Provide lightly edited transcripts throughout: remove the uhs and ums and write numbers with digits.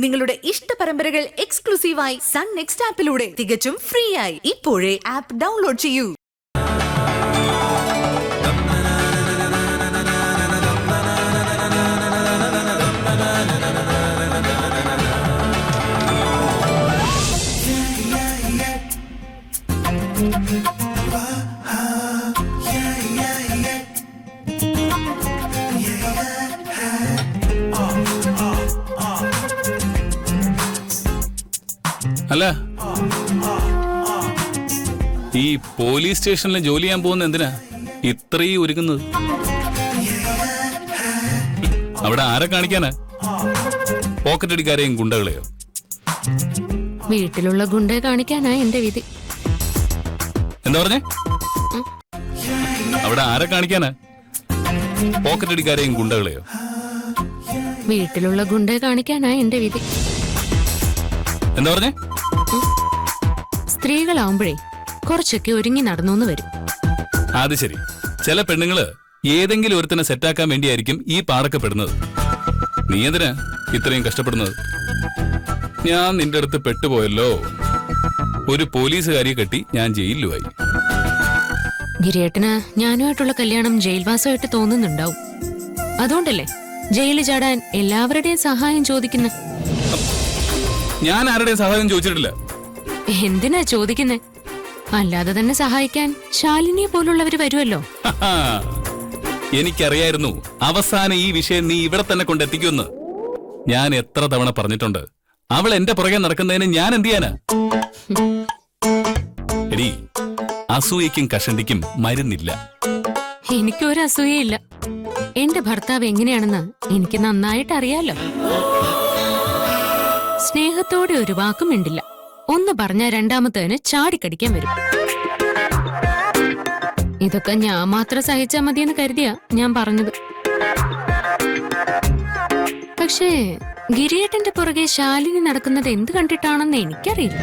നിങ്ങളുടെ ഇഷ്ട പരമ്പരകൾ എക്സ്ക്ലൂസീവായി സൺ നെക്സ്റ്റ് ആപ്പിലൂടെ തികച്ചും ഫ്രീ ആയി ഇപ്പോഴേ ആപ്പ് ഡൗൺലോഡ് ചെയ്യൂ. അല്ല, ഈ പോലീസ് സ്റ്റേഷനിൽ ജോലി ചെയ്യാൻ പോകുന്ന എന്തിനാ ഇത്രയും ഒരുങ്ങുന്നത്? അവിടെ ആരെ കാണിക്കാനാ? പോക്കറ്റടിക്കാരെയും ഗുണ്ടകളെയോ? വീട്ടിലുള്ള ഗുണ്ടയെ കാണിക്കാനാ എന്റെ വിധി. എന്താ പറഞ്ഞേ? അവിടെ ആരെ കാണിക്കാനാ? പോക്കറ്റടിക്കാരെയും ഗുണ്ടകളെയോ? വീട്ടിലുള്ള ഗുണ്ടയെ കാണിക്കാനാ എന്റെ വിധി. എന്താ പറഞ്ഞേ? സ്ത്രീകളാവുമ്പോഴേ കുറച്ചൊക്കെ ഒരുങ്ങി നടന്നു വരും. അത് ശരി. ചില പെണ്ണുങ്ങള് ഏതെങ്കിലും ഒരുത്തിനെ സെറ്റാക്കാൻ വേണ്ടിയായിരിക്കും ഈ പാടൊക്കെ പെടുന്നത്. നീ എന്തിനാ ഇത്രയും കഷ്ടപ്പെടുന്നത്? ഞാൻ നിന്റെ അടുത്ത് പെട്ടുപോയല്ലോ. ഒരു പോലീസുകാരിയെ കെട്ടി ഞാൻ ജയിലിലുമായി. ഗിരിയേട്ടന് ഞാനുമായിട്ടുള്ള കല്യാണം ജയിൽവാസമായിട്ട് തോന്നുന്നുണ്ടാവും. അതുകൊണ്ടല്ലേ ജയിലിൽ ചാടാൻ എല്ലാവരുടെയും സഹായം ചോദിക്കുന്ന? ഞാൻ ആരുടെയും സഹായം ചോദിച്ചിട്ടില്ല. എന്തിനാ ചോദിക്കുന്നേ? അല്ലാതെ തന്നെ സഹായിക്കാൻ ശാലിനിയെ പോലുള്ളവര് വരുമല്ലോ. എനിക്കറിയായിരുന്നു അവസാനം ഈ വിഷയം നീ ഇവിടെ തന്നെ കൊണ്ടെത്തിക്കുമെന്ന്. ഞാൻ എത്ര തവണ പറഞ്ഞിട്ടുണ്ട്, അവൾ എന്റെ പുറകെ നടക്കുന്നതിന് ഞാൻ എന്ത് ചെയ്യാനാ? എടി, അസൂയക്കും കഷണ്ടിക്കും മരുന്നില്ല. എനിക്കൊരു അസൂയയില്ല. എന്റെ ഭർത്താവ് എങ്ങനെയാണെന്ന് എനിക്ക് നന്നായിട്ട് അറിയാലോ. സ്നേഹത്തോടെ ഒരു വാക്കും മിണ്ടില്ല. ഒന്ന് പറഞ്ഞ രണ്ടാമത്തേന് ചാടിക്കടിക്കാൻ വരും. ഇതൊക്കെ ഞാൻ മാത്രം സഹിച്ചാ മതിയെന്ന് കരുതിയാ ഞാൻ പറഞ്ഞത്. പക്ഷേ ഗിരിയേട്ടന്റെ പുറകെ ശാലിനി നടക്കുന്നത് എന്ത് കണ്ടിട്ടാണെന്ന് എനിക്കറിയില്ല.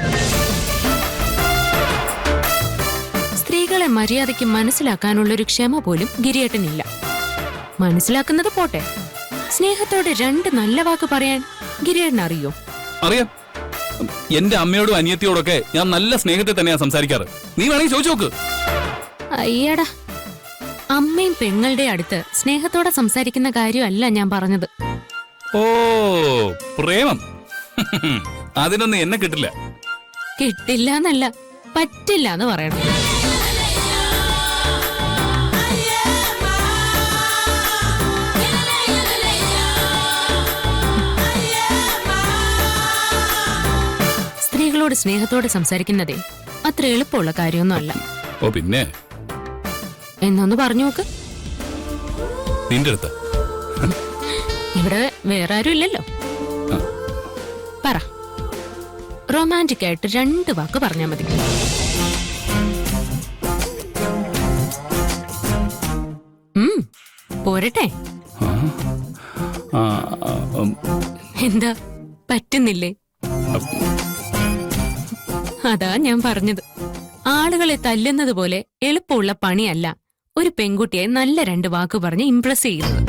സ്ത്രീകളെ മര്യാദയ്ക്ക് മനസ്സിലാക്കാനുള്ളൊരു ക്ഷമ പോലും ഗിരിയേട്ടനില്ല. മനസ്സിലാക്കുന്നത് പോട്ടെ, സ്നേഹത്തോടെ രണ്ട് നല്ല വാക്ക് പറയാൻ ഗിരിയേട്ടൻ അറിയോ? അറിയാം. എന്റെ അമ്മയോടും അനിയത്തിയോടൊക്കെ ഞാൻ നല്ല സ്നേഹത്തെ തന്നെയാ സംസാരിക്കാറ്. നീ വേണമെങ്കിൽ ചോദിച്ചു നോക്ക്. അയ്യടാ, അമ്മയും പെങ്ങളുടെ അടുത്ത് സ്നേഹത്തോടെ സംസാരിക്കുന്ന കാര്യമല്ല ഞാൻ പറഞ്ഞത്. ഓ, പ്രേമം. അതിനൊന്നും എന്നെ കിട്ടില്ല. കിട്ടില്ല എന്നല്ല, പറ്റില്ല എന്ന് പറയണം. സ്ത്രീകളോട് സ്നേഹത്തോടെ സംസാരിക്കുന്നതേ അത്ര എളുപ്പമുള്ള കാര്യമൊന്നും അല്ല. ഓ പിന്നെ, എന്നൊന്ന് പറഞ്ഞു നോക്ക്. നിന്റെ അടുത്ത് ഇവിടെ വേറെ ആരും ഇല്ലല്ലോ. പറ, റൊമാൻറ്റിക് ആയിട്ട് രണ്ട് വാക്ക് പറഞ്ഞാ മതി. പോരട്ടെ? എന്താ പറ്റുന്നില്ലേ? അതാ ഞാൻ പറഞ്ഞത്, ആളുകളെ തല്ലുന്നത് പോലെ എളുപ്പമുള്ള പണിയല്ല ഒരു പെൺകുട്ടിയെ നല്ല രണ്ട് വാക്ക് പറഞ്ഞ് ഇംപ്രസ് ചെയ്യുന്നത്.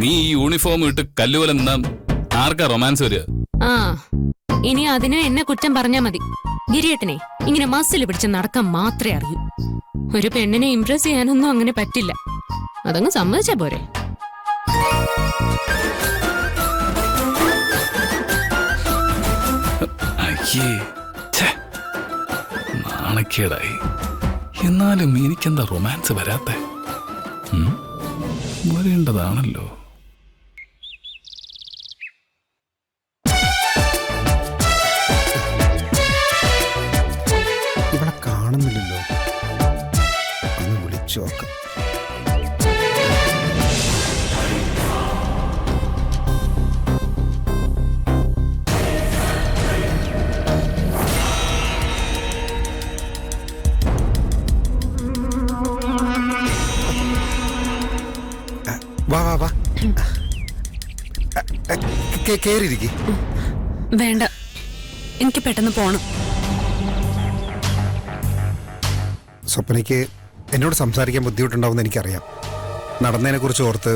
നീ ഈ യൂണിഫോം ഇട്ട് കല്ലുപോലെ നിന്നാ ആർക്കാ റൊമാൻസ് വരിക? ആ, ഇനി അതിന് എന്നെ കുറ്റം പറഞ്ഞാ മതി. ഗിരിയേട്ടനെ ഇങ്ങനെ മസിൽ പിടിച്ച് നടക്കാൻ മാത്രമേ അറിയൂ. ഒരു പെണ്ണിനെ ഇംപ്രസ് ചെയ്യാനൊന്നും അങ്ങനെ പറ്റില്ല. അതങ്ങ് സമ്മതിച്ചാ പോരെ? നാണക്കേടായി. എന്നാലും എനിക്കെന്താ റൊമാൻസ് വരാത്ത? വരേണ്ടതാണല്ലോ. ഇവിടെ കാണുന്നില്ലല്ലോ, ഒന്ന് വിളിച്ചു നോക്കാം. വാ വാ വാ, കേറിയിരിക്കെ. വേണ്ട, എനിക്ക് പെട്ടെന്ന് പോണം. സ്വപ്നയ്ക്ക് എന്നോട് സംസാരിക്കാൻ ബുദ്ധിമുട്ടുണ്ടാവുമെന്ന് എനിക്കറിയാം. നടന്നതിനെക്കുറിച്ച് ഓർത്ത്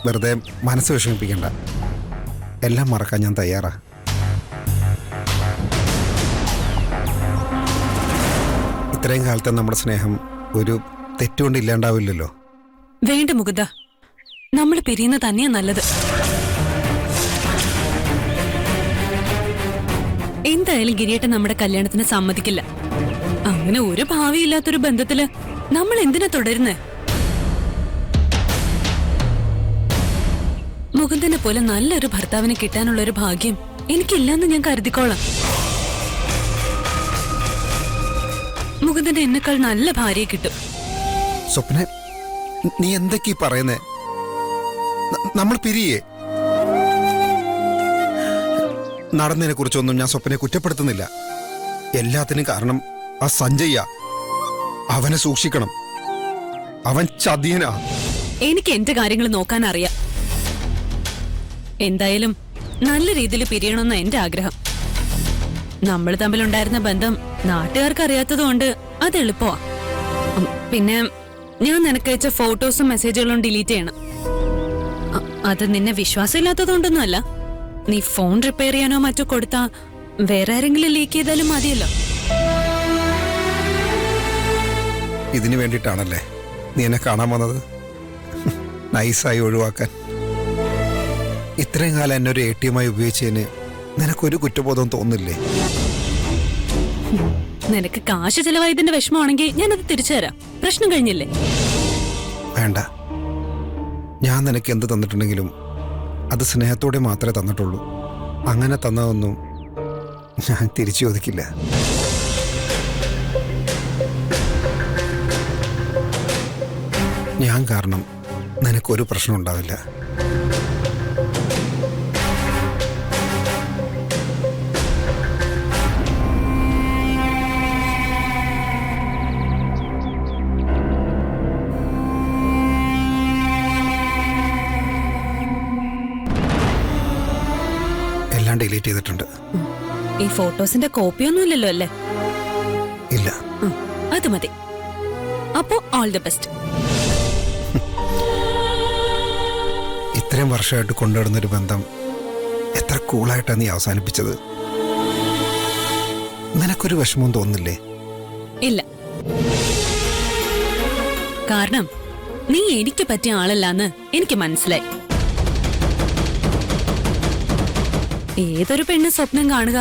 വെറുതെ മനസ്സ് വിഷമിപ്പിക്കണ്ട. എല്ലാം മറക്കാൻ ഞാൻ തയ്യാറാ. ഇത്രയും കാലത്തെ നമ്മുടെ സ്നേഹം ഒരു തെറ്റുകൊണ്ട് ഇല്ലാണ്ടാവില്ലല്ലോ. വേണ്ട മുകുന്ദ, നമ്മൾ പിരിയുന്ന തന്നെയാ നല്ലത്. എന്തായാലും ഗിരിയേട്ടൻ നമ്മുടെ കല്യാണത്തിന് സമ്മതിക്കില്ല. അങ്ങനെ ഒരു ഭാവിയില്ലാത്തൊരു ബന്ധത്തില് നമ്മൾ എന്തിനാ തുടരുന്നേ? മുകുന്ദനെ പോലെ നല്ലൊരു ഭർത്താവിനെ കിട്ടാനുള്ള ഒരു ഭാഗ്യം എനിക്കില്ലെന്ന് ഞാൻ കരുതിക്കോളാം. മുകുന്ദന് എന്നെക്കാൾ നല്ല ഭാര്യയെ കിട്ടും. സ്വപ്ന, നീ എന്തൊക്കെ പറയുന്നേ? നമ്മൾ പിരിയേ? നടന്നതിനെ കുറിച്ചൊന്നും ഞാൻ സ്വപ്നെ കുറ്റപ്പെടുത്തുന്നില്ല. എല്ലാത്തിനും കാരണം ആ സഞ്ജയ്യ. അവനെ സൂക്ഷിക്കണം. അവൻ ചതിയനാ. എനിക്ക് എന്റെ കാര്യങ്ങൾ നോക്കാൻ അറിയാം. എന്തായാലും നല്ല രീതിയിൽ പിരിയണമെന്ന എന്റെ ആഗ്രഹം. നമ്മൾ തമ്മിലുണ്ടായിരുന്ന ബന്ധം നാട്ടുകാർക്ക് അറിയാത്തതുകൊണ്ട് അത് എളുപ്പമാ. പിന്നെ ഞാൻ നിനക്കയച്ച ഫോട്ടോസും മെസ്സേജുകളും ഡിലീറ്റ് ചെയ്യണം. അത് നിന്നെ വിശ്വാസമില്ലാത്തതുകൊണ്ടൊന്നുമല്ല. നീ ഫോൺ റിപ്പയർ ചെയ്യാനോ മറ്റോ കൊടുത്താ വേറെ ആരെങ്കിലും ലീക്ക് ചെയ്താലും മതിയല്ലോ. ഇതിനു വേണ്ടിയിട്ടാണല്ലേ നീ എന്നെ കാണാൻ വന്നത്? നൈസായി ഒഴിവാക്കാൻ. ഇത്രയും കാലം എന്നെ ഒരു ATM ഉപയോഗിച്ചതിന് നിനക്കൊരു കുറ്റബോധം തോന്നില്ലേ? നിനക്ക് കാശ് ചെലവായതിന്റെ വിഷമമാണെങ്കിൽ ഞാനത് തിരിച്ചു തരാം. പ്രശ്നം കഴിഞ്ഞില്ലേ? വേണ്ട. ഞാൻ നിനക്ക് എന്ത് തന്നിട്ടുണ്ടെങ്കിലും അത് സ്നേഹത്തോടെ മാത്രമേ തന്നിട്ടുള്ളൂ. അങ്ങനെ തന്നതൊന്നും ഞാൻ തിരിച്ചു ചോദിക്കില്ല. ഞാൻ കാരണം നിനക്കൊരു പ്രശ്നം ഉണ്ടാവില്ല. എല്ലാം ഡിലീറ്റ് ചെയ്തിട്ടുണ്ട്. ഈ ഫോട്ടോസിന്റെ കോപ്പിയൊന്നുമില്ലല്ലോ അല്ലേ? ഇല്ല. അത് മതി. അപ്പോ ഓൾ ദി ബെസ്റ്റ്. ഇത്രയും വർഷമായിട്ട് കൊണ്ടുവരുന്നൊരു ബന്ധം എത്ര കൂളായിട്ടാണ് നീ അവസാനിപ്പിച്ചത്. നിനക്കൊരു വിഷമവും തോന്നില്ലേ? ഇല്ല. കാരണം നീ എനിക്ക് പറ്റിയ ആളല്ലാന്ന് എനിക്ക് മനസ്സിലായി. ഏതൊരു പെണ്ണ് സ്വപ്നം കാണുക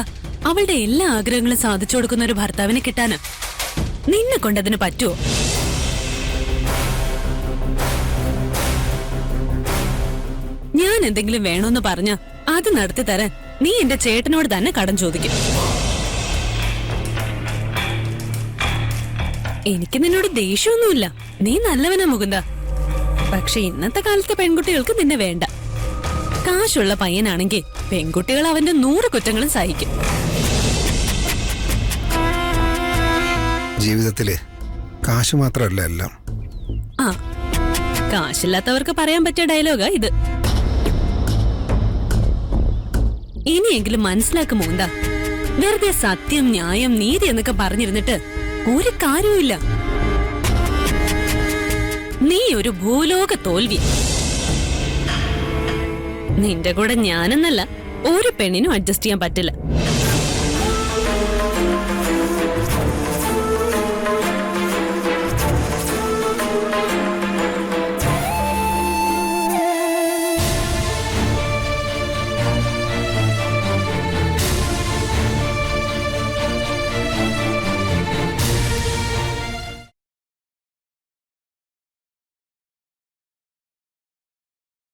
അവളുടെ എല്ലാ ആഗ്രഹങ്ങളും സാധിച്ചു കൊടുക്കുന്ന ഒരു ഭർത്താവിനെ കിട്ടാന് നിന്നെ കൊണ്ടതിന് പറ്റുമോ? ഞാൻ എന്തെങ്കിലും വേണമെന്ന് പറഞ്ഞ അത് നടത്തി തരാൻ നീ എന്റെ ചേട്ടനോട് തന്നെ കടം ചോദിക്കും. എനിക്ക് നിന്നോട് ദേഷ്യമൊന്നുമില്ല. നീ നല്ലവനാ മുകുന്ദ. പക്ഷെ ഇന്നത്തെ കാലത്തെ പെൺകുട്ടികൾക്ക് നിന്നെ വേണ്ട. കാശുള്ള പയ്യനാണെങ്കിൽ പെൺകുട്ടികൾ അവന്റെ 100 കുറ്റങ്ങളും സഹിക്കും. ജീവിതത്തില് കാശ് മാത്രമല്ല എല്ലാം. ആ, കാശില്ലാത്തവർക്ക് പറയാൻ പറ്റിയ ഡയലോഗാ ഇത്. ഇനിയെങ്കിലും മനസ്സിലാക്കും മുകുന്ദ, വെറുതെ സത്യം, ന്യായം, നീതി എന്നൊക്കെ പറഞ്ഞിരുന്നിട്ട് ഒരു കാര്യവുമില്ല. നീ ഒരു ഭൂലോക തോൽവി. നിന്റെ കൂടെ ഞാനെന്നല്ല ഒരു പെണ്ണിനും അഡ്ജസ്റ്റ് ചെയ്യാൻ പറ്റില്ല.